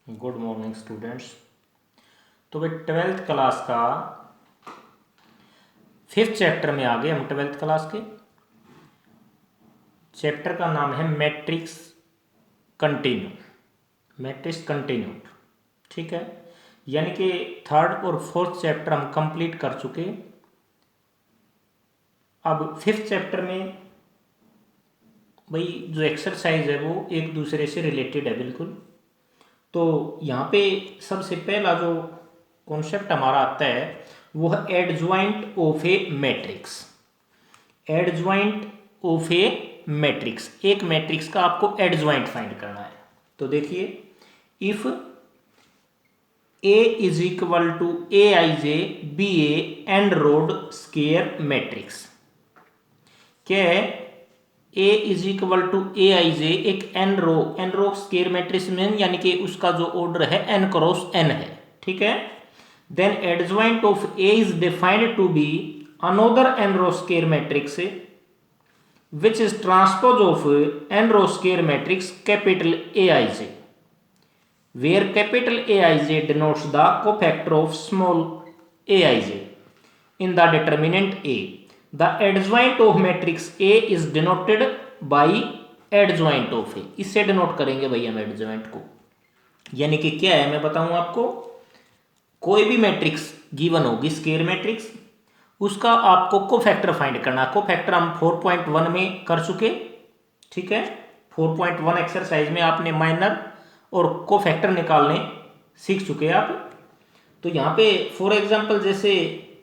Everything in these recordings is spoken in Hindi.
Good morning students. तो भाई ट्वेल्थ क्लास का फिफ्थ चैप्टर में आ गए हम। ट्वेल्थ क्लास के चैप्टर का नाम है मैट्रिक्स कंटिन्यू। मैट्रिक्स कंटिन्यू, ठीक है। यानी कि थर्ड और फोर्थ चैप्टर हम कंप्लीट कर चुके। अब फिफ्थ चैप्टर में भाई जो एक्सरसाइज है वो एक दूसरे से रिलेटेड है बिल्कुल। तो यहाँ पे सबसे पहला जो कॉन्सेप्ट हमारा आता है वो है adjoint of A matrix. Adjoint of A matrix, एक मैट्रिक्स का आपको एडज्वाइंट फाइंड करना है। तो देखिए, if A is equal to A I J be a and rowed square matrix. क्या है? A is equal to A I J एक एन रो स्केयर मैट्रिक्स में, यानी कि उसका जो ऑर्डर है एन क्रॉस एन है, ठीक है। Then adjoint of A is defined to be another n row square matrix which is transpose of n row square matrix capital Aij, where capital Aij denotes the cofactor of small aij in the determinant A. The adjoint of matrix A is denoted by adjoint of A. इससे डिनोट करेंगे भाई हम एडजॉइंट को। यानी कि क्या है मैं बताऊं आपको, कोई भी मैट्रिक्स गिवन होगी स्केयर मैट्रिक्स, उसका आपको कोफैक्टर फाइंड करना। कोफैक्टर हम 4.1 में कर चुके, ठीक है। 4.1 एक्सरसाइज में आपने माइनर और कोफैक्टर निकालने सीख चुके आप। तो यहाँ पे फॉर एग्जांपल जैसे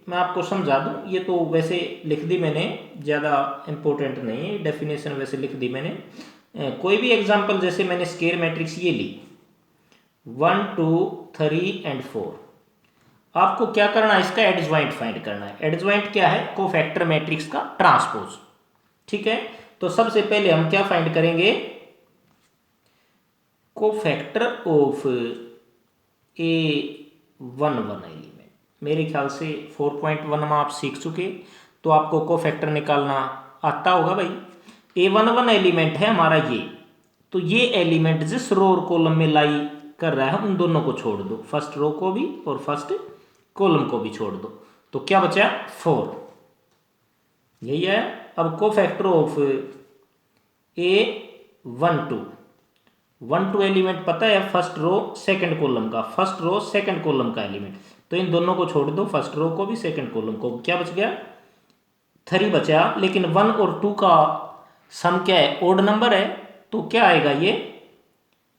मैं आपको समझा दूँ, ये तो वैसे लिख दी मैंने, ज़्यादा इम्पोर्टेंट नहीं है, डेफिनेशन वैसे लिख दी मैंने। कोई भी एग्जांपल जैसे मैंने स्केयर मैट्रिक्स ये ली 1 2 3 एंड 4, आपको क्या करना है, इसका एडज्वाइंट फाइंड करना है। एडज्वाइंट क्या है? कोफैक्टर मैट्रिक्स का ट्रांसपोज, ठीक है। तो सबसे पहले हम क्या फाइंड करेंगे, कोफैक्टर ऑफ ए 1 1 एलिमेंट। मेरे ख्याल से 4.1 में आप सीख चुके, तो आपको कोफैक्टर निकालना आता होगा भाई। ए 1 1 एलिमेंट है हमारा ये, तो ये एलिमेंट जिस रो और कॉलम में लाई कर रहा है उन दोनों को छोड़ दो, फर्स्ट रो को भी और फर्स्ट कॉलम को भी छोड़ दो। तो क्या बचा? 4, यही है। अब कोफैक्टर ऑफ ए 1 2 एलिमेंट पता है, फर्स्ट रो सेकंड कॉलम का, फर्स्ट रो सेकंड कॉलम का एलिमेंट, तो इन दोनों को छोड़ दो, फर्स्ट रो को भी सेकंड कॉलम को। क्या बच गया? 3 बचा। लेकिन 1 और 2 का सम क्या है? ओड नंबर है, तो क्या आएगा? ये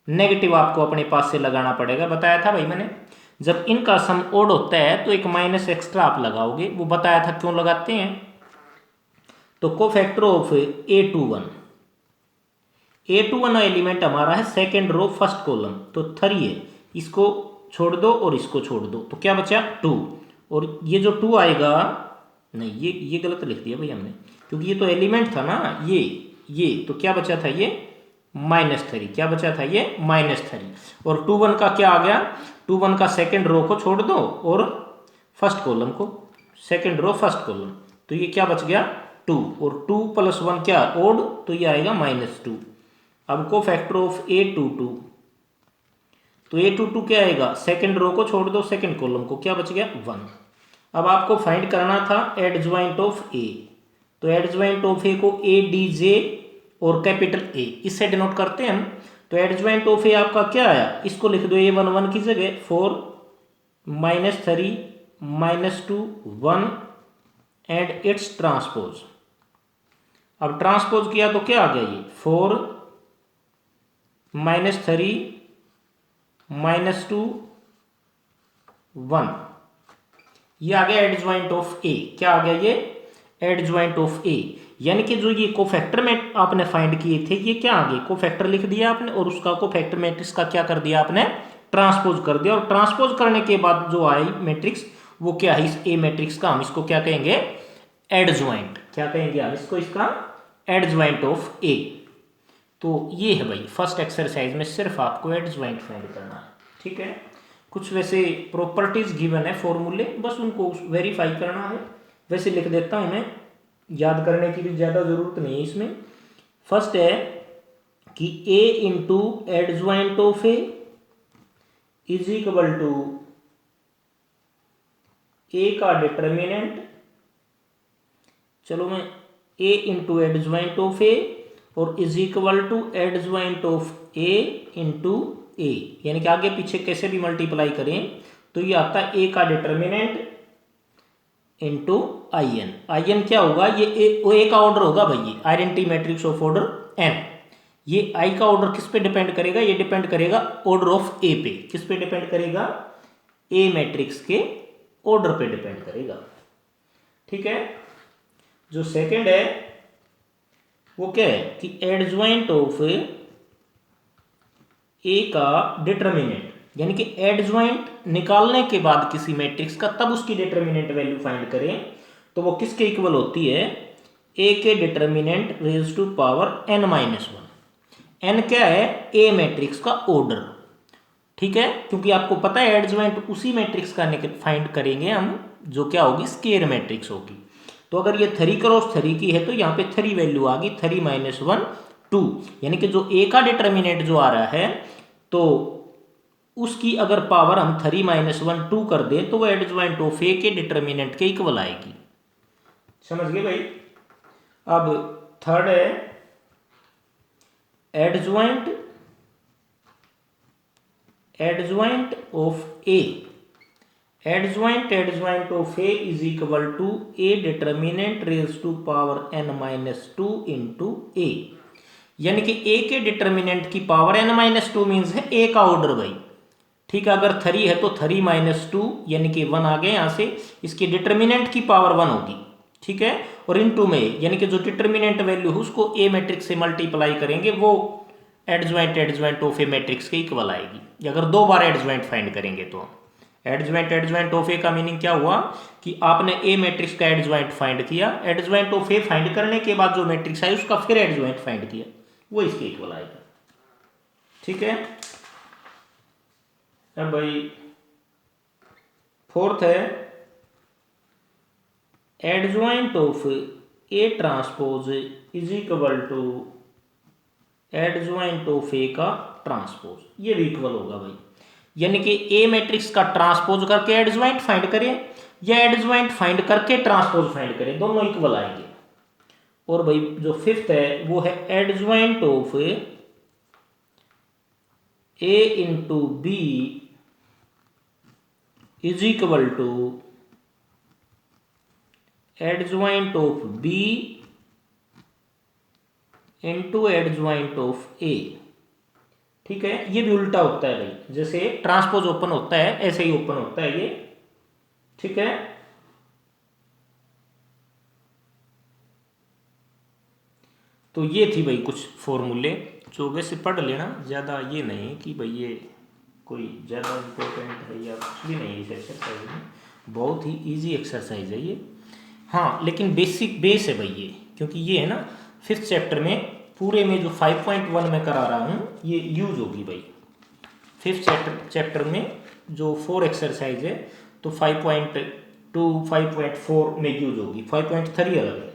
नेगेटिव आपको अपने पास से लगाना पड़ेगा, बताया था भाई मैंने। जब इनका सम ओड होता है तो एक माइनस एक्स्ट्रा आप लगाओगे, वो बताया था क्यों लगाते हैं। तो कोफैक्टर ऑफ A21 एलिमेंट हमारा है सेकेंड रो फर्स्ट कॉलम, तो 3 है, इसको छोड़ दो और इसको छोड़ दो, तो क्या बचा? 2। और ये जो 2 आएगा, नहीं ये गलत लिख दिया भाई हमने, क्योंकि ये तो एलिमेंट था ना, ये तो क्या बचा था? ये -3। क्या बचा था? ये -3। और 2 1 का क्या आ गया? 2 1 का सेकेंड रो को छोड़ दो और फर्स्ट कॉलम को, सेकेंड रो फर्स्ट कॉलम, तो ये क्या बच गया? 2। और 2 + 1 क्या? ओड, तो ये आएगा -2। अब कोफैक्टर ऑफ A22, तो A22 क्या आएगा? सेकेंड रो को छोड़ दो, सेकेंड कॉलम को, क्या बच गया? 1। अब आपको फाइंड करना था एडज्वाइंट ऑफ A, तो एडज्वाइंट ऑफ A को ADJ और कैपिटल A इससे डिनोट करते हैं हम। तो एडज्वाइंट ऑफ A आपका क्या आया? इसको लिख दो A11 की जगह 4 -3 -2 1 एंड इट्स ट्रांसपोज। अब ट्रांसपोज किया तो क्या आ गया? ये 4 -3 -2 1, ये आ गया एडज्वाइंट ऑफ A। क्या आ गया? ये एडज्वाइंट ऑफ A। यानी कि जो ये कोफैक्टर में आपने फाइंड किए थे, ये क्या आ गए? कोफैक्टर लिख दिया आपने और उसका कोफैक्टर मैट्रिक्स का क्या कर दिया आपने? ट्रांसपोज कर दिया। और ट्रांसपोज करने के बाद जो आई मैट्रिक्स, वो क्या है? इस ए मैट्रिक्स का हम इसको क्या कहेंगे? एडज्वाइंट। क्या कहेंगे हम इसको? इसका एडज्वाइंट ऑफ ए। तो ये है भाई फर्स्ट एक्सरसाइज में, सिर्फ आपको एडज्वाइंट फाइंड करना है, ठीक है। कुछ वैसे प्रॉपर्टीज गिवन है, फॉर्मूले, बस उनको वेरीफाई करना है। वैसे लिख देता हूँ मैं, याद करने की भी ज़्यादा ज़रूरत नहीं है इसमें। फर्स्ट है कि A into adjoint of A is equal to A का डिटर्मिनेंट, चलो मैं A into adjoint of A और is equal to adjoint of A into A, यानी कि आगे पीछे कैसे भी मल्टीप्लाई करें तो ये आता है ए का determinant into I n. I n क्या होगा, ये ए का ऑर्डर होगा भाई, ये identity matrix of order n. ये आई का ऑर्डर किस पे डिपेंड करेगा, ये डिपेंड करेगा ऑर्डर ऑफ ए पे। किस पे डिपेंड करेगा, ए मैट्रिक्स के ऑर्डर पे डिपेंड करेगा। ठीक है, जो सेकंड है वो क्या है कि एडजॉइंट ऑफ ए का डिटर्मिनेंट, यानी कि एडजॉइंट निकालने के बाद किसी मैट्रिक्स का तब उसकी डिटर्मिनेंट वैल्यू फाइंड करें तो वो किसके इक्वल होती है, ए के determinant raise to power n minus one. N क्या है, ए मैट्रिक्स का ऑर्डर। ठीक है, क्योंकि आपको पता है एडजॉइंट उसी मैट्रिक्स का फाइंड करेंगे हम जो क्या होगी, स्केयर मैट्रिक्स होगी। तो अगर ये 3 क्रॉस 3 की है तो यहाँ पे 3 वैल्यू आ गई, 3 माइनस 1 2, यानी कि जो ए का डिटर्मिनेंट जो आ रहा है तो उसकी अगर पावर हम 3 माइनस 1 2 कर दें तो वो एडजॉइंट ऑफ ए के डिटर्मिनेंट के इक्वल आएगी। समझ गए भाई। अब थर्ड है adjoint of A. Adjoint of A is equal to A determinant raise to power n minus 2 into A, यानी कि ए के डिटर्मिनेंट की पावर एन माइनस 2 मीन्स है ए का ऑर्डर भाई। ठीक है, अगर 3 है तो 3 माइनस 2 यानी कि 1 आ गए, यहां से इसकी डिटर्मिनेंट की पावर 1 होगी। ठीक है, और इनटू में यानी कि जो डिटर्मिनेंट वैल्यू है उसको ए मैट्रिक्स से मल्टीप्लाई करेंगे, वो एडजॉइंट ऑफ ए मैट्रिक्स के इक्वल आएगी। अगर 2 बार एडजॉइंट फाइंड करेंगे तो एडजॉइंट ऑफ ए का मीनिंग क्या हुआ कि आपने ए मैट्रिक्स का एडजॉइंट फाइंड किया, एडजॉइंट ऑफ ए फाइंड करने के बाद जो मैट्रिक्स आई उसका फिर एडजॉइंट फाइंड किया, वो इसके इक्वल आएगा। ठीक है, अब भाई फोर्थ है adjoint of A transpose is equal to adjoint of A का ट्रांसपोज, ये भी इक्वल होगा भाई। यानी कि ए मैट्रिक्स का ट्रांसपोज करके एडजॉइंट फाइंड करें या एडजॉइंट फाइंड करके ट्रांसपोज फाइंड करें, दोनों इक्वल आएंगे। और भाई जो फिफ्थ है वो है adjoint of A into B is equal to adjoint of B into adjoint of A. ठीक है, ये भी उल्टा होता है भाई, जैसे ट्रांसपोज ओपन होता है ऐसे ही ओपन होता है ये। ठीक है, तो ये थी भाई कुछ फॉर्मूले जो वैसे पढ़ लेना, ज़्यादा ये नहीं कि भाई ये कोई ज़्यादा इम्पोर्टेंट है या कुछ भी नहीं है इस एक्सरसाइज में, बहुत ही इजी एक्सरसाइज है ये। हाँ, लेकिन बेसिक बेस है भाई ये, क्योंकि ये है ना 5th चैप्टर में पूरे में जो 5.1 में करा रहा हूँ ये यूज होगी भाई। 5th चैप्टर में जो 4 एक्सरसाइज है तो 5.2 5.4 में यूज होगी, 5.3 अलग है,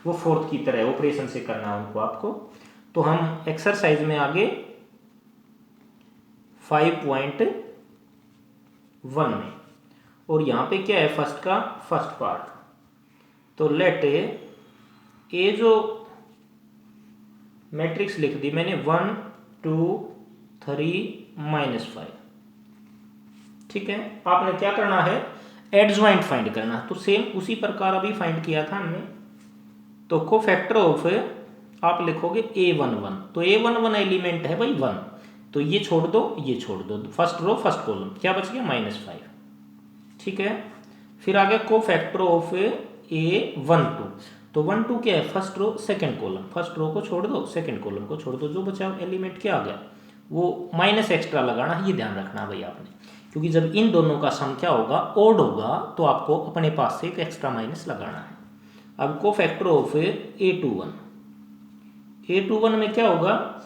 वो 4th की तरह ऑपरेशन से करना है उनको आपको। तो हम एक्सरसाइज में आगे 5.1 में, और यहाँ पे क्या है फर्स्ट का फर्स्ट पार्ट, तो लेट ए जो मैट्रिक्स लिख दी मैंने 1 2 3 -5। ठीक है, आपने क्या करना है एडजॉइंट फाइंड करना, तो सेम उसी प्रकार अभी फाइंड किया था हमने। तो कोफैक्टर ऑफ आप लिखोगे A11, तो A11 एलिमेंट है भाई 1, तो ये छोड़ दो ये छोड़ दो, फर्स्ट रो फर्स्ट कॉलम क्या बच गया -5। ठीक है, फिर आ गया कोफैक्टर ऑफ A12, तो 1 2 क्या है first row second column, first row को छोड़ दो सेकंड कॉलम को छोड़ दो, जो बचा एलिमेंट क्या आ गया वो माइनस एक्स्ट्रा लगाना, ये ध्यान रखना भाई आपने, क्योंकि जब इन दोनों का सम क्या होगा ओड होगा तो आपको अपने पास से एक एक्स्ट्रा माइनस लगाना है। अब कोफैक्टर ऑफ A21 में क्या होगा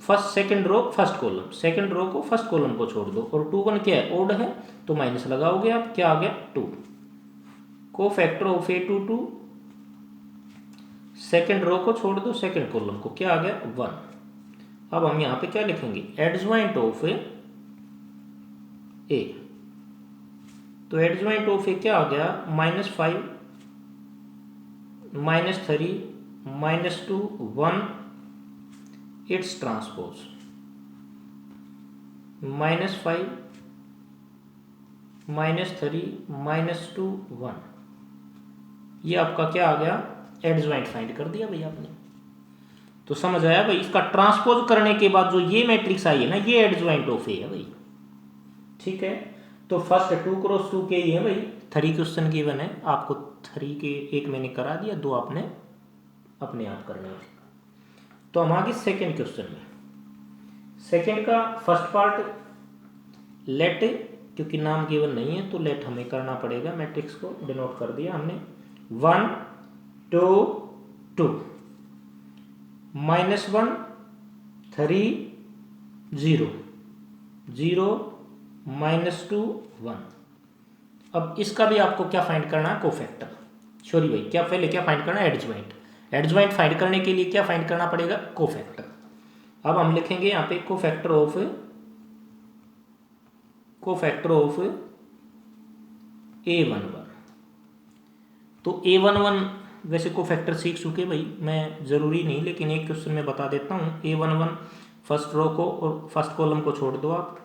first second row first column, second row को फर्स्ट कॉलम को छोड़ दो, और 21 क्या है ओड है तो माइनस लगाओगे आप, क्या आ गया 2। Cofactor of A22 second row को छोड़ दो सेकंड कॉलम को, क्या आ गया 1। अब हम यहाँ पे क्या लिखेंगे एडजॉइंट ऑफ ए। तो एडजॉइंट ऑफ ए क्या आ गया, -5 -3 -2 1 इट्स ट्रांसपोज। -5 -3 -2 1, ये आपका क्या आ गया, एडजॉइंट फाइंड कर दिया भाई आपने। तो समझ आया भाई, इसका ट्रांसपोज करने के बाद जो ये मैट्रिक्स आई है ना, ये एडजॉइंट ऑफ ए है भाई। ठीक है, तो फर्स्ट 2 क्रॉस 2 के ही है भाई। 3 क्वेश्चन गिवन है आपको, 3 के एक मैंने करा दिया, 2 आपने अपने आप करने हैं। तो हम आगे सेकेंड क्वेश्चन में। सेकेंड का फर्स्ट पार्ट लेट, क्योंकि नाम गिवन नहीं है तो लेट हमें करना पड़ेगा, मैट्रिक्स को डिनोट कर दिया हमने। 1 2 2 -1 3 0 0 -2 1। अब इसका भी आपको क्या फाइंड करना है, कोफैक्टर। सॉरी भाई, क्या पहले क्या फाइंड करना है, एडजॉइंट। एडजॉइंट फाइंड करने के लिए क्या फाइंड करना पड़ेगा, कोफैक्टर। अब हम लिखेंगे यहाँ पे कोफैक्टर ऑफ A11। तो A11 वैसे कोफैक्टर सीख चुके भाई, मैं ज़रूरी नहीं, लेकिन एक क्वेश्चन में बता देता हूँ। A11 फर्स्ट रो को और फर्स्ट कॉलम को छोड़ दो आप,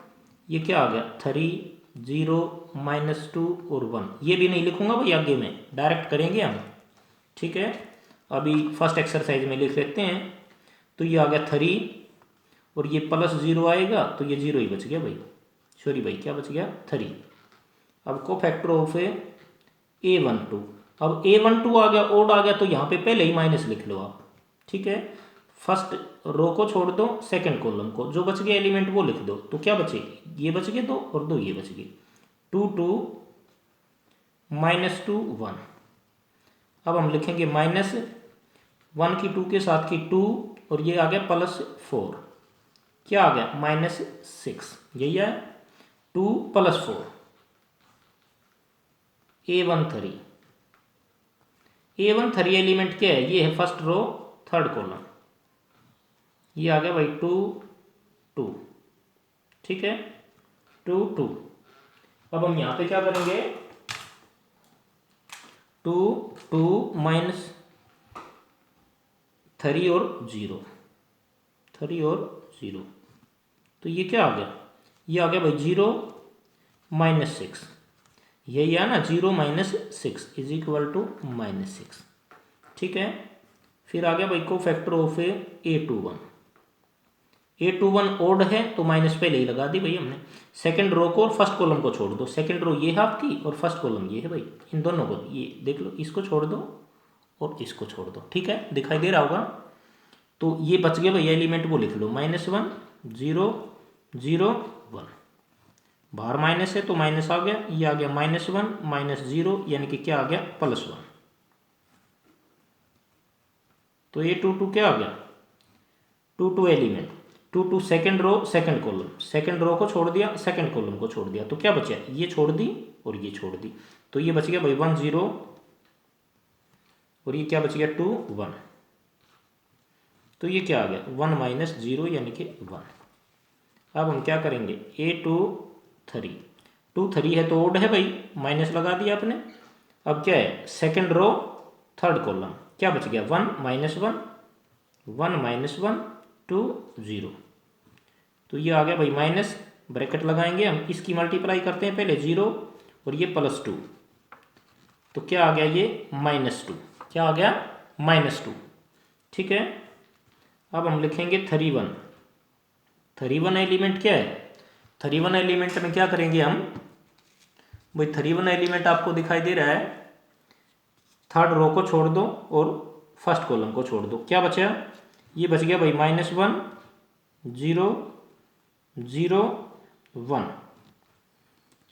ये क्या आ गया, 3 0 -2 और 1। ये भी नहीं लिखूंगा भाई, आगे में डायरेक्ट करेंगे हम। ठीक है, अभी फर्स्ट एक्सरसाइज में लिख लेते हैं। तो ये आ गया 3 और ये +0 आएगा, तो ये 0 ही बच गया भाई। सॉरी भाई, क्या बच गया, 3। अब कोफैक्टर ऑफ A12। अब A12 आ गया, ओड आ गया, तो यहाँ पे पहले ही माइनस लिख लो आप। ठीक है, फर्स्ट रो को छोड़ दो, सेकंड कॉलम को, जो बच गया एलिमेंट वो लिख दो। तो क्या बचेगी, ये बच गए 2 और 2 ये बच गए। 2 2 -2 1। अब हम लिखेंगे -1 की 2 के साथ की 2 और ये आ गया +4, क्या आ गया, -6। यही है 2 + 4 A13। A13 एलिमेंट क्या है, ये है फर्स्ट रो थर्ड कॉलम, ये आ गया भाई 2 2। ठीक है, 2 2। अब हम यहां पे क्या करेंगे, 2 2 -3 और 0, 3 और 0। तो ये क्या आ गया, ये आ गया भाई 0 -6। यही है ना, 0 -6 इज इक्वल टू -6। ठीक है, फिर आ गया भाई cofactor of A21। A21 odd है तो माइनस पहले ही लगा दी भाई हमने। सेकंड रो को और फर्स्ट कॉलम को छोड़ दो, सेकंड रो ये है आपकी और फर्स्ट कॉलम ये है भाई। इन दोनों को ये देख लो, इसको छोड़ दो और इसको छोड़ दो। ठीक है, दिखाई दे रहा होगा। तो ये बच गए भाई एलिमेंट, वो लिख लो, -1 0 0 1। बाहर माइनस है तो माइनस आ गया, ये आ गया -1 -0, यानी कि क्या आ गया, +1। तो A22 क्या आ गया, 2 2 element, 2 2 second row second column, second row को छोड़ दिया, सेकेंड कॉलम को छोड़ दिया, तो क्या बचा, ये छोड़ दी और ये छोड़ दी। तो ये बच गया भाई 1 0 और ये क्या बच गया 2 1। तो ये क्या आ गया 1 -0 यानी कि 1। अब हम क्या करेंगे, A23 2 3 है तो ओड है भाई, माइनस लगा दिया आपने। अब क्या है, सेकेंड रो थर्ड कॉलम, क्या बच गया 1 -1 1 -1 2 0। तो ये आ गया भाई माइनस, ब्रैकेट लगाएंगे हम, इसकी मल्टीप्लाई करते हैं पहले 0 और ये +2, तो क्या आ गया ये -2, क्या आ गया -2। ठीक है, अब हम लिखेंगे 31। 31 एलिमेंट क्या है, 31 एलिमेंट में क्या करेंगे हम भाई, 31 एलिमेंट आपको दिखाई दे रहा है, थर्ड रो को छोड़ दो और फर्स्ट कॉलम को छोड़ दो, क्या बचा, ये बच गया भाई -1 0 0 1।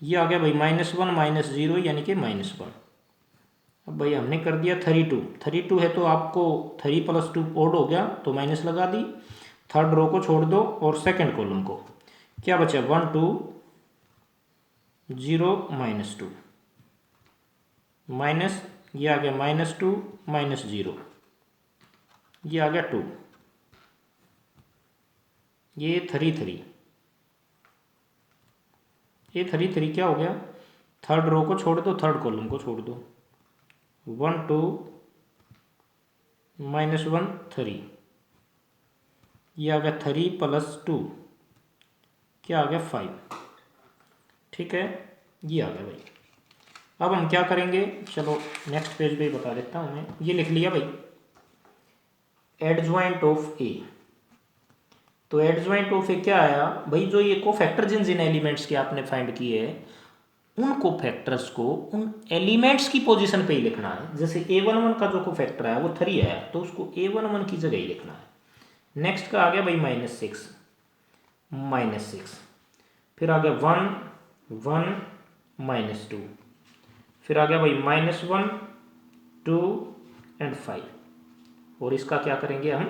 ये आ गया भाई -1 -0 यानी कि -1। अब भाई हमने कर दिया 32 है तो आपको 3 + 2 ओड हो गया, तो माइनस लगा दी। थर्ड रो को छोड़ दो और सेकंड कॉलम को, क्या बचा 1 2 0 -2 माइनस, ये आ गया -2 -0, ये आ गया 2, ये 3 3, ए 3 3 क्या हो गया, थर्ड रो को छोड़ दो, थर्ड कॉलम को छोड़ दो, 1 2 -1 3, ये आ गया 3 + 2 क्या आ गया 5। ठीक है, ये आ गया भाई। अब हम क्या करेंगे, चलो नेक्स्ट पेज पे बता देता हूँ मैं। ये लिख लिया भाई एडजॉइंट ऑफ ए। तो एडजॉइंट ऑफ ए क्या आया भाई, जो ये कोफैक्टर जिन एलिमेंट्स के आपने फाइंड किए हैं उन कोफैक्टर्स को उन एलिमेंट्स की पोजीशन पे ही लिखना है। जैसे A11 का जो कोफैक्टर है वो 3 है, तो उसको A11 की जगह ही लिखना है। नेक्स्ट का आ गया भाई -6, फिर आ गया 1 1 -2, फिर आ गया भाई -1 2 और 5, और इसका क्या करेंगे हम,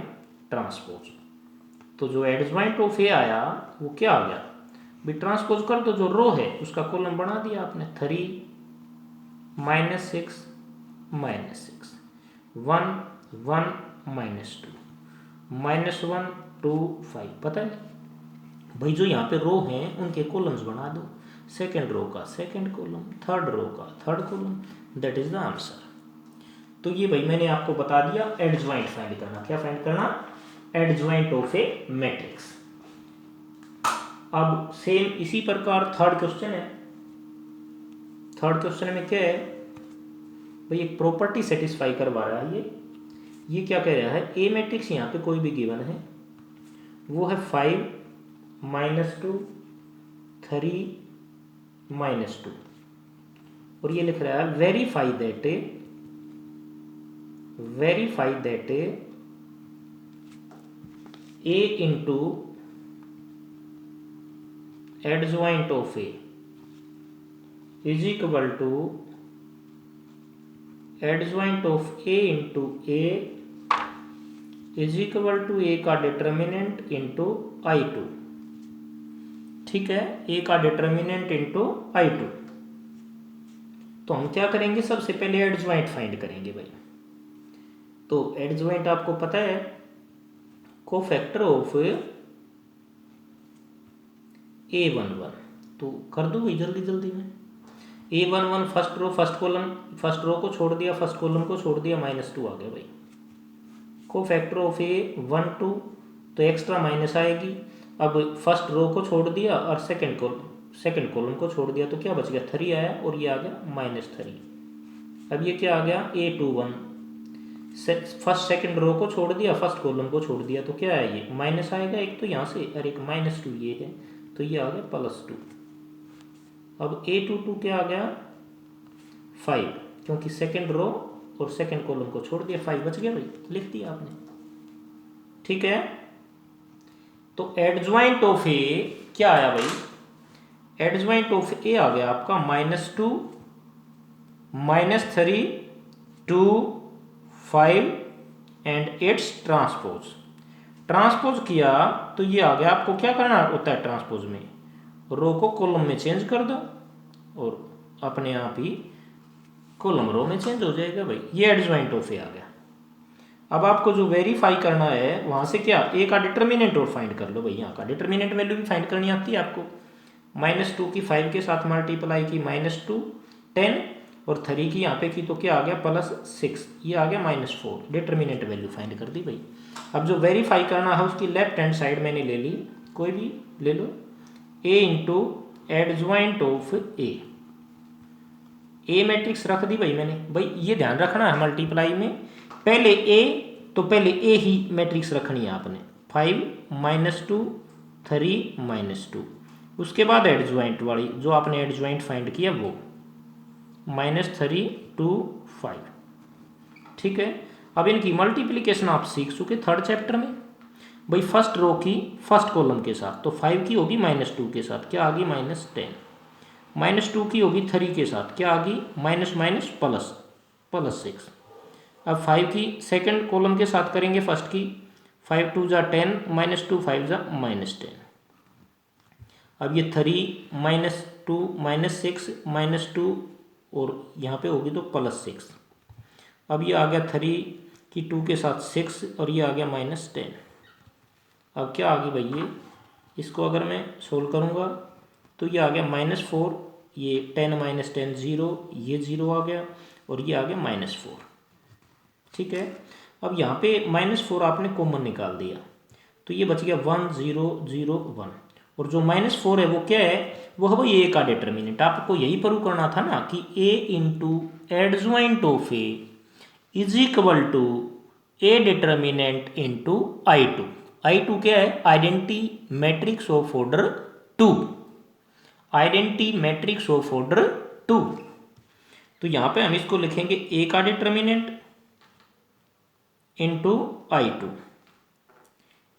ट्रांसपोज। तो जो एडजॉइंट ऑफ ए आया वो क्या आ गया भाई, ट्रांसपोज कर दो, जो रो है उसका कॉलम बना दिया आपने, 3 -6 -6 1 1 -2 -1 2 5। पता है भाई, जो यहाँ पे रो हैं उनके कॉलम्स बना दो, सेकेंड रो का सेकेंड कॉलम, थर्ड रो का third column, that is the answer. तो ये भाई मैंने आपको बता दिया एडजॉइंट फाइंड करना। क्या फाइंड करना, एडजॉइंट ऑफ ए मैट्रिक्स। अब सेम इसी प्रकार थर्ड क्वेश्चन है। थर्ड क्वेश्चन में क्या है भाई, एक प्रॉपर्टी सेटिस्फाई करवा रहा है ये क्या कह रहा है, ए मैट्रिक्स यहाँ पे कोई भी गिवन है, वो है 5 -2 3 -2, और ये लिख रहा है verify that A into adjoint of A is equal to adjoint of A into A is equal to A का डिटर्मिनेंट इंटू I2। ठीक है, ए का डिटर्मिनेंट इंटू I2। तो हम क्या करेंगे, सबसे पहले एडजॉइंट फाइंड करेंगे भाई। तो एडजॉइंट आपको पता है कोफैक्टर ऑफ A11, तो कर दो भाई जल्दी जल्दी में। A11 first row first column, first row को छोड़ दिया, फर्स्ट कॉलम को छोड़ दिया, -2 आ गया भाई। कोफैक्टर ऑफ A12, तो एक्स्ट्रा माइनस आएगी। अब फर्स्ट रो को छोड़ दिया और सेकंड कॉलम को छोड़ दिया, तो क्या बच गया, 3 आया, और ये आ गया -3। अब ये क्या आ गया, A21, फर्स्ट सेकंड रो को छोड़ दिया, फर्स्ट कॉलम को छोड़ दिया, तो क्या है, ये माइनस आएगा एक तो यहाँ से और एक -2 ये है, तो ये आ गया +2। अब A22 क्या आ गया 5, क्योंकि सेकंड रो और सेकंड कॉलम को छोड़ दिया, 5 बच गया भाई, लिख दिया आपने। ठीक है, तो एडजॉइंट ऑफ ए क्या आया भाई, एडजॉइंट ऑफ ए आ गया आपका -2 -3 2 5 एंड इट्स ट्रांसपोज किया, तो ये आ गया। आपको क्या करना होता है ट्रांसपोज में, रो को कॉलम में चेंज कर दो और अपने आप ही कॉलम रो में चेंज हो जाएगा भाई। ये एडजॉइंट ऑफ ए आ गया। अब आपको जो वेरीफाई करना है वहां से क्या, ए का डिटर्मिनेंट और फाइंड कर लो भाई। यहाँ का डिटर्मिनेंट वैल्यू भी फाइंड करनी आती है आपको। -2 की 5 के साथ मल्टीप्लाई की -2 10, और 3 की यहाँ पे की तो क्या आ गया +6, ये आ गया -4। डिटर्मिनेंट वैल्यू फाइंड कर दी भाई। अब जो वेरीफाई करना है उसकी लेफ्ट हैंड साइड मैंने ले ली, कोई भी ले लो, A into adjoint of A matrix रख दी भाई मैंने। भाई ये ध्यान रखना है मल्टीप्लाई में पहले ए, तो पहले ए ही मैट्रिक्स रखनी है आपने, 5 -2 3 -2, उसके बाद एडजॉइंट वाली जो आपने एडजॉइंट फाइंड किया वो -3 2 5। ठीक है, अब इनकी मल्टीप्लिकेशन आप सीख चुके थर्ड चैप्टर में भाई। फर्स्ट रो की फर्स्ट कॉलम के साथ, तो 5 की होगी -2 के साथ, क्या आ गई -10। -2 की होगी 3 के साथ, क्या आ गई +6। अब 5 की सेकंड कॉलम के साथ करेंगे फर्स्ट की, 5 2 = 10 -2 5 = -10। अब ये 3 -2 -6 -2 और यहाँ पे होगी तो +6। अब ये आ गया 3 की 2 के साथ 6 और ये आ गया -10। अब क्या आ गई भाई, ये इसको अगर मैं सोल्व करूँगा तो ये आ गया -4, ये 10 - 10 0, ये 0 आ गया और ये आ गया -4। ठीक है, अब यहाँ पे -4 आपने कॉमन निकाल दिया तो ये बच गया 1 0 0 1। और जो -4 है वो क्या है, वो है भाई ए का डिटर्मिनेंट। आपको यही प्रूव करना था ना कि A into adjoint of A is equal to A determinant into I2। I2 क्या है, identity matrix of order 2, identity matrix of order 2। तो यहाँ पे हम इसको लिखेंगे ए का डिटर्मिनेंट इंटू I2।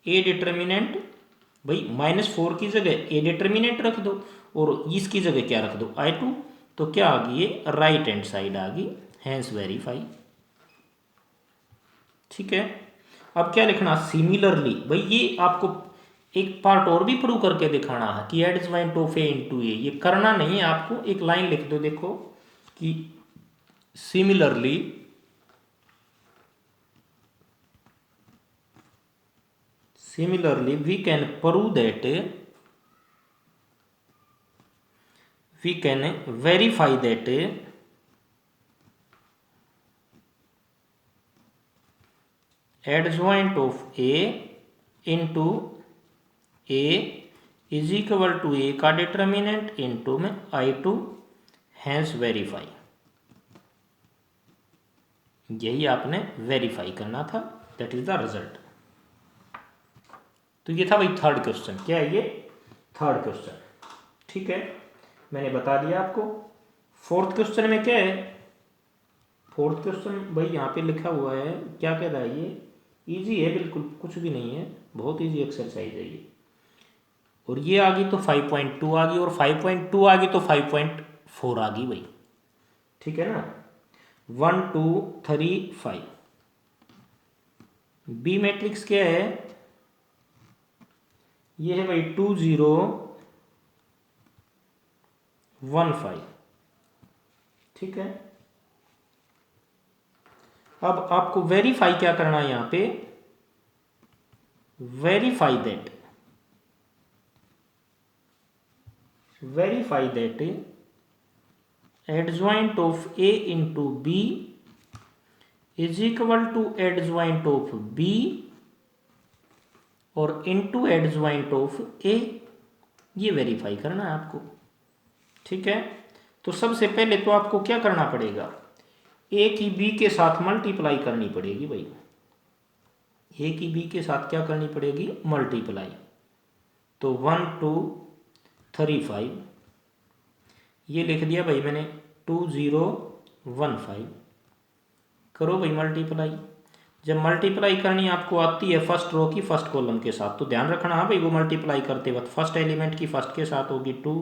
ए डिटर्मिनेंट भाई -4 की जगह ए डिटर्मिनेंट रख दो और इसकी जगह क्या रख दो, I2। तो क्या आ गई, ये राइट हैंड साइड आ गई, हैंस वेरीफाई। ठीक है, अब क्या लिखना, सिमिलरली। भाई ये आपको एक पार्ट और भी प्रूव करके दिखाना है कि एडजॉइंट ऑफ ए इंटू ए, ये करना नहीं है आपको, एक लाइन लिख दो देखो कि similarly we can prove that, we can verify that adjoint of A into A is equal to A का डिटर्मिनेंट इंटू में I2, हैंस वेरीफाई। यही आपने वेरीफाई करना था, दैट इज द रिजल्ट। तो ये था भाई थर्ड क्वेश्चन। क्या है ये, थर्ड क्वेश्चन। ठीक है, मैंने बता दिया आपको। फोर्थ क्वेश्चन में क्या है, फोर्थ क्वेश्चन भाई यहाँ पे लिखा हुआ है, क्या कह रहा है, ये इजी है बिल्कुल, कुछ भी नहीं है, बहुत इजी एक्सरसाइज है ये। और ये आ गई तो 5.2 आ गई, और 5.2 आ गई तो 5.4 आ गई भाई। ठीक है ना, 1 2 3 5। बी मैट्रिक्स क्या है, ये है भाई 2 0 1 5। ठीक है, अब आपको वेरीफाई क्या करना है, यहां पे verify that adjoint of A into B is equal to adjoint of B और इंटू एडजॉइंट ऑफ ए। ये वेरीफाई करना है आपको। ठीक है, तो सबसे पहले तो आपको क्या करना पड़ेगा, ए की बी के साथ मल्टीप्लाई करनी पड़ेगी भाई। ए की बी के साथ क्या करनी पड़ेगी, मल्टीप्लाई। तो 1 2 3 5 ये लिख दिया भाई मैंने, 2 0 1 5। करो भाई मल्टीप्लाई। जब मल्टीप्लाई करनी आपको आती है फर्स्ट रो की फर्स्ट कॉलम के साथ, तो ध्यान रखना है भाई, वो मल्टीप्लाई करते वक्त फर्स्ट एलिमेंट की फर्स्ट के साथ होगी 2,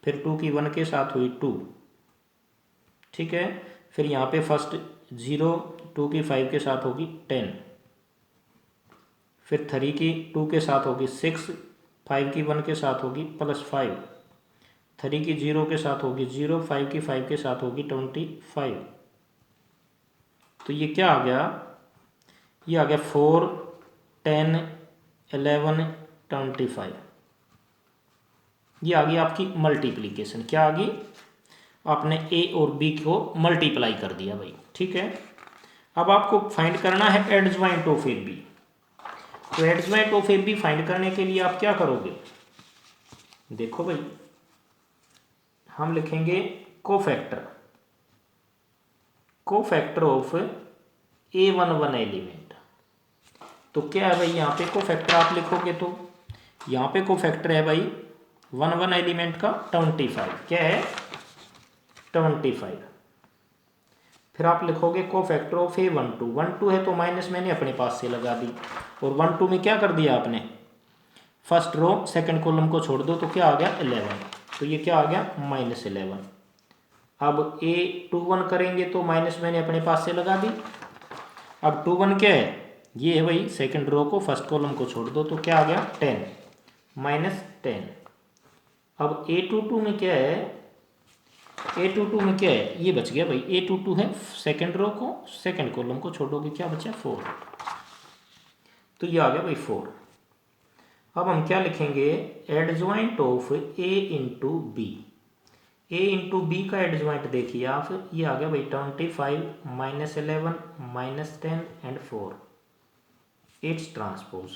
फिर 2 की 1 के साथ हुई 2। ठीक है, फिर यहाँ पे फर्स्ट 0, 2 की 5 के साथ होगी 10, फिर 3 की 2 के साथ होगी 6, 5 की 1 के साथ होगी +5, 3 की 0 के साथ होगी 0, 5 की 5 के साथ होगी 25। तो ये क्या आ गया, ये आ गया 4 10 11 25। ये आ गई आपकी मल्टीप्लीकेशन। क्या आ गई, आपने ए और बी को मल्टीप्लाई कर दिया भाई। ठीक है, अब आपको फाइंड करना है एडजॉइंट ऑफ ए बी। तो adjoint of A B find करने के लिए आप क्या करोगे, देखो भाई, हम लिखेंगे कोफैक्टर ऑफ A11 एलिमेंट। तो क्या है भाई, यहाँ पे कोफैक्टर आप लिखोगे तो यहाँ पे कोफैक्टर है भाई 1 1 एलिमेंट का 25। क्या है, 25। फिर आप लिखोगे कोफैक्टर ऑफ A12। 12 है तो माइनस मैंने अपने पास से लगा दी, और 12 में क्या कर दिया आपने, फर्स्ट रो सेकंड कॉलम को छोड़ दो तो क्या आ गया 11। तो ये क्या आ गया -11। अब A21 करेंगे तो माइनस मैंने अपने पास से लगा दी। अब 21 क्या है, ये है भाई सेकंड रो को फर्स्ट कॉलम को छोड़ दो तो क्या आ गया 10 -10। अब A22 में क्या है, A22 में क्या है, ये बच गया भाई, A22 है सेकंड रो को सेकंड कॉलम को छोड़ोगे क्या बचा 4। तो ये आ गया भाई 4। अब हम क्या लिखेंगे, adjoint of A into B. A into B का एडजॉइंट देखिए आप, ये आ गया भाई 25 minus 11 minus 10 and 4, it's transpose.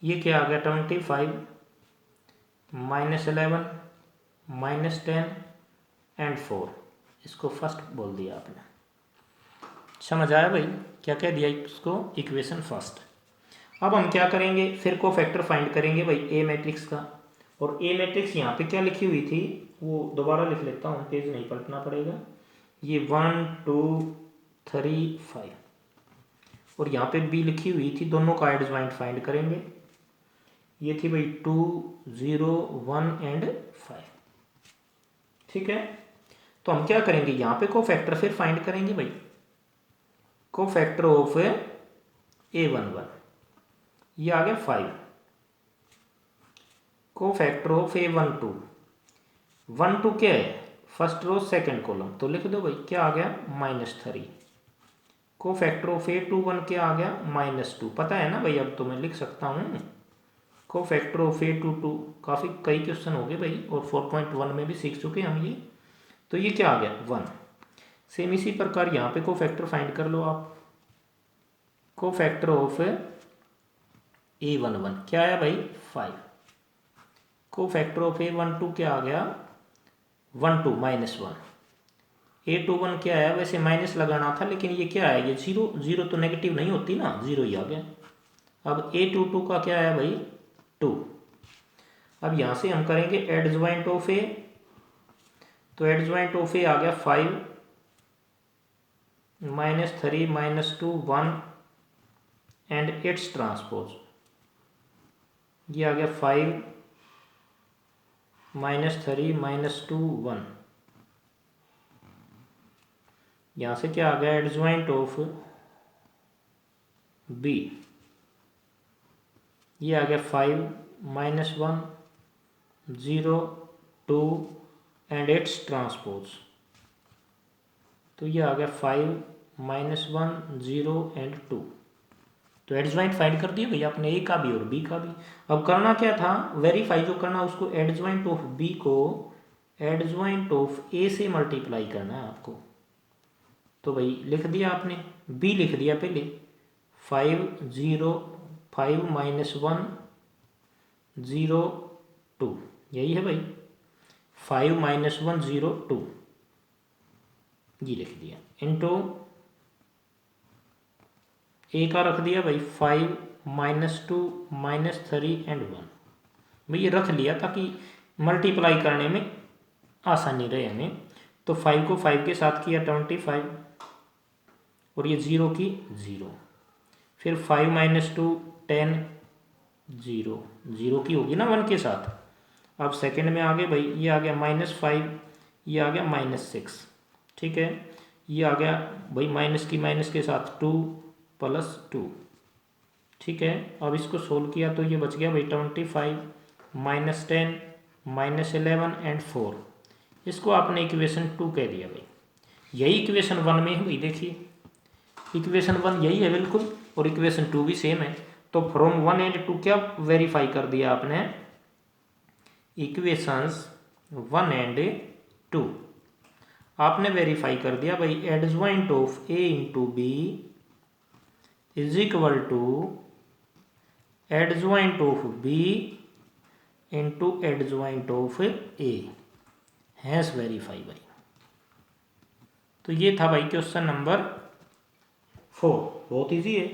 ये क्या आ गया 25 माइनस 11 माइनस 10 एंड 4, इसको फर्स्ट बोल दिया आपने। समझ आया भाई, क्या कह दिया इसको, इक्वेशन फर्स्ट। अब हम क्या करेंगे, फिर को फैक्टर फाइंड करेंगे भाई ए मैट्रिक्स का। और ए मैट्रिक्स यहाँ पे क्या लिखी हुई थी वो दोबारा लिख लेता हूँ, पेज नहीं पलटना पड़ेगा। ये 1 2 3 5, और यहाँ पे बी लिखी हुई थी, दोनों का एडजॉइंट फाइंड करेंगे। ये थी भाई 2 0 1 एंड 5। ठीक है, तो हम क्या करेंगे, यहाँ पे को फैक्टर फिर फाइंड करेंगे भाई, को फैक्टर ऑफ A11, ये आ गया 5। को फैक्टर ऑफ A12, 1 2 क्या है, फर्स्ट रो सेकंड कॉलम, तो लिख दो भाई क्या आ गया -3। को फैक्टर ऑफ A21 क्या आ गया -2, पता है ना भाई, अब तो मैं लिख सकता हूँ। को फैक्टर ऑफ A22, काफ़ी कई क्वेश्चन हो गए भाई, और 4.1 में भी सीख चुके हम ये। तो ये क्या आ गया 1। सेम इसी प्रकार यहाँ पे को फैक्टर फाइंड कर लो आप। को फैक्टर ऑफ A11 क्या आया भाई 5। को फैक्टर ऑफ A12 क्या आ गया 1 2 -1। A21 क्या आया, वैसे माइनस लगाना था लेकिन ये क्या है, ये 0 0 तो नेगेटिव नहीं होती ना, 0 ही आ गया। अब A22 का क्या आया भाई 2। अब यहाँ से हम करेंगे एडजॉइंट ऑफ ए, तो एडजॉइंट ऑफ ए आ गया 5 -3 -2 1 एंड इट्स ट्रांसपोज। ये आ गया 5 -3 -2 1। यहाँ से क्या आ गया एडजॉइंट ऑफ बी, ये आ गया 5 -1 0 2 एंड इट्स ट्रांसपोज। तो ये आ गया 5 -1 0 एंड 2। तो एडजॉइंट फाइंड कर दिया भैया आपने ए का भी और बी का भी। अब करना क्या था, वेरीफाई जो करना उसको एडजॉइंट ऑफ बी को एडजॉइंट ऑफ ए से मल्टीप्लाई करना है आपको। तो भाई लिख दिया आपने, बी लिख दिया पहले 5 0 5 -1 0 2, यही है भाई 5 -1 0 2, ये लिख दिया इनटू ए का रख दिया भाई 5 -2 -3 एंड 1। भाई ये रख लिया ताकि मल्टीप्लाई करने में आसानी रहे हमें। तो 5 को 5 के साथ किया 25, और ये 0 की 0, फिर 5 -2 10 0 0 की होगी ना 1 के साथ। अब सेकंड में आ गए भाई, ये आ गया -5, ये आ गया -6। ठीक है, ये आ गया भाई माइनस की माइनस के साथ 2 + 2। ठीक है, अब इसको सोल्व किया तो ये बच गया भाई 25 -10 -11 एंड 4। इसको आपने इक्वेशन 2 कह दिया भाई। यही इक्वेशन 1 में है भाई, देखिए इक्वेशन 1 यही है बिल्कुल, और इक्वेशन 2 भी सेम है। तो फ्रॉम 1 एंड 2 क्या वेरीफाई कर दिया आपने, इक्वेशंस 1 एंड 2 आपने वेरीफाई कर दिया भाई। Adjoint of A into B is equal to adjoint of B into adjoint of A, has verify भाई। तो ये था भाई क्वेश्चन नंबर 4, बहुत इजी है।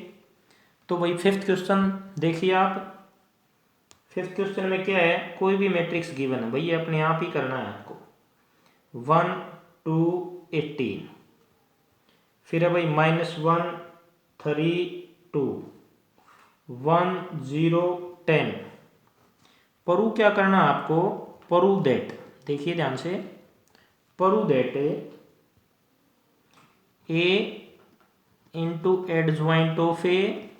तो भाई फिफ्थ क्वेश्चन देखिए आप। फिफ्थ क्वेश्चन में क्या है, कोई भी मैट्रिक्स गिवन है भाई, ये अपने आप ही करना है आपको। 1 2 18, फिर है भाई -1 3 2 1 0 10। प्रूव क्या करना है आपको, प्रूव दैट, देखिए ध्यान से, prove that A into adjoint of A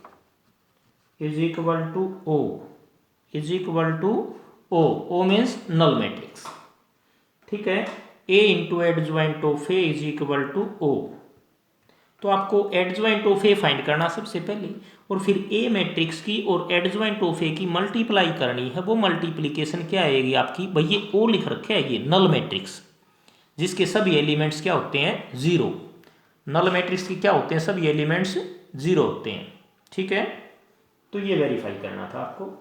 is equal to O, is equal to O, O means null matrix. ठीक है, A into adjoint of A is equal to O. तो आपको एडजॉइंट ऑफ ए फाइंड करना सबसे पहले, और फिर ए मैट्रिक्स की और एडजॉइंट ऑफ ए की मल्टीप्लाई करनी है। वो मल्टीप्लिकेशन क्या आएगी आपकी भाई, ये ओ लिख रखे है, ये नल मैट्रिक्स जिसके सभी एलिमेंट्स क्या होते हैं, जीरो। नल मैट्रिक्स की क्या होते हैं, सभी एलिमेंट्स जीरो होते हैं। ठीक है, तो ये वेरीफाई करना था आपको।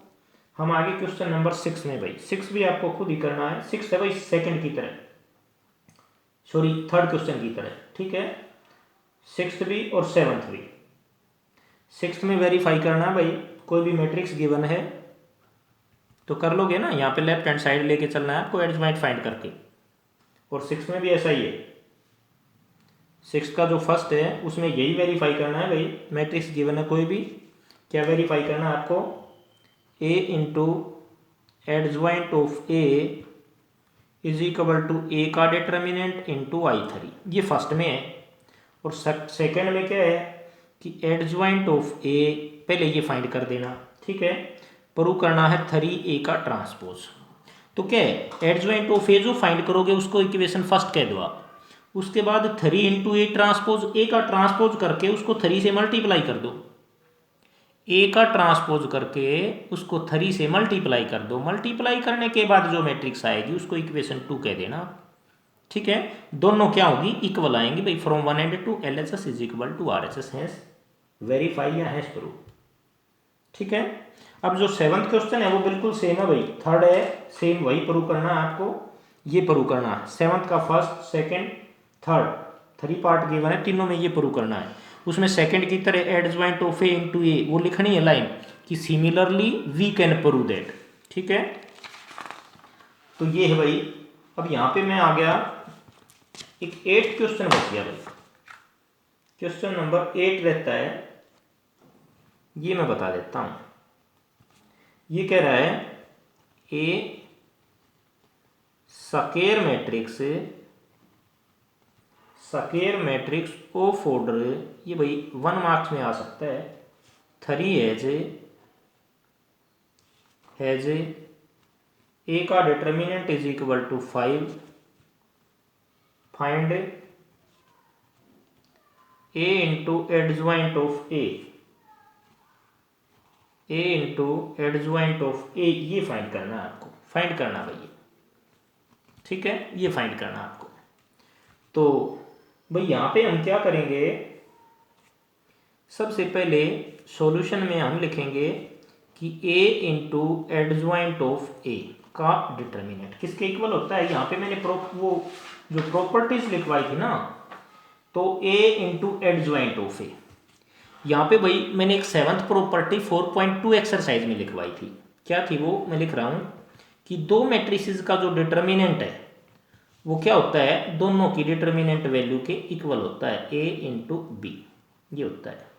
हम आगे क्वेश्चन नंबर 6 में, भाई 6 भी आपको खुद ही करना है। 6 है भाई सेकंड की तरह, सॉरी थर्ड क्वेश्चन की तरह। ठीक है, 6th भी और 7th भी। 6th में वेरीफाई करना है भाई, कोई भी मैट्रिक्स गिवन है तो कर लोगे ना, यहाँ पे लेफ्ट हैंड साइड लेके चलना है आपको एडजॉइंट फाइंड करके। और 6 में भी ऐसा ही है। 6 का जो फर्स्ट है उसमें यही वेरीफाई करना है भाई, मैट्रिक्स गिवन है कोई भी, क्या वेरीफाई करना है आपको, A into adjoint of A is equal to A का डिटर्मिनेंट इंटू i3, ये फर्स्ट में है। और सेकेंड में क्या है कि एडजॉइंट ऑफ ए, पहले ये फाइंड कर देना। ठीक है, प्रूव करना है 3a का ट्रांसपोज। तो क्या है, एडजॉइंट ऑफ ए जो फाइंड करोगे उसको इक्वेशन फर्स्ट कह दो आप, उसके बाद 3 इंटू ए ट्रांसपोज, ए का ट्रांसपोज करके उसको 3 से मल्टीप्लाई कर दो। ए का ट्रांसपोज करके उसको 3 से मल्टीप्लाई कर दो। मल्टीप्लाई करने के बाद जो मैट्रिक्स आएगी उसको इक्वेशन 2 कह देना। ठीक है, दोनों क्या होगी, इक्वल आएंगी भाई। From 1 and 2 LHS is equal to RHS, has verify या हैज प्रूव। ठीक है, अब जो 7th क्वेश्चन है वो बिल्कुल सेम है भाई, थर्ड है, सेम वही प्रूव करना है आपको, ये प्रूव करना है। 7th का first second third 3 part given है, तीनों में ये प्रूव करना है। उसमें सेकंड की तरह adjoint of A into A वो लिखनी है लाइन कि similarly we can prove that. ठीक है, तो ये है भाई। अब यहाँ पे मैं आ गया, एक 8 क्वेश्चन बच गया भाई। क्वेश्चन नंबर 8 रहता है, ये मैं बता देता हूँ। ये कह रहा है ए स्क्वायर मैट्रिक्स ऑफ ऑर्डर, ये भाई 1 मार्क्स में आ सकता है। 3 हैज ए का determinant is equal to 5, find A into adjoint of A, A into adjoint of A, ये फाइंड करना है आपको, फाइंड करना भाई। ठीक है, ये फाइंड करना आपको। तो भाई यहाँ पे हम क्या करेंगे, सबसे पहले सॉल्यूशन में हम लिखेंगे कि a into adjoint of A का डिटर्मिनेंट किसके इक्वल होता है। यहाँ पे मैंने वो जो प्रॉपर्टीज लिखवाई थी ना, तो a इंटू एडजॉइंट ऑफ ए, यहाँ पे भाई मैंने एक 7th प्रॉपर्टी 4.2 एक्सरसाइज में लिखवाई थी। क्या थी वो, मैं लिख रहा हूँ कि दो मैट्रिसेस का जो डिटर्मिनेंट है वो क्या होता है, दोनों की डिटर्मिनेंट वैल्यू के इक्वल होता है, a इंटू बी, ये होता है।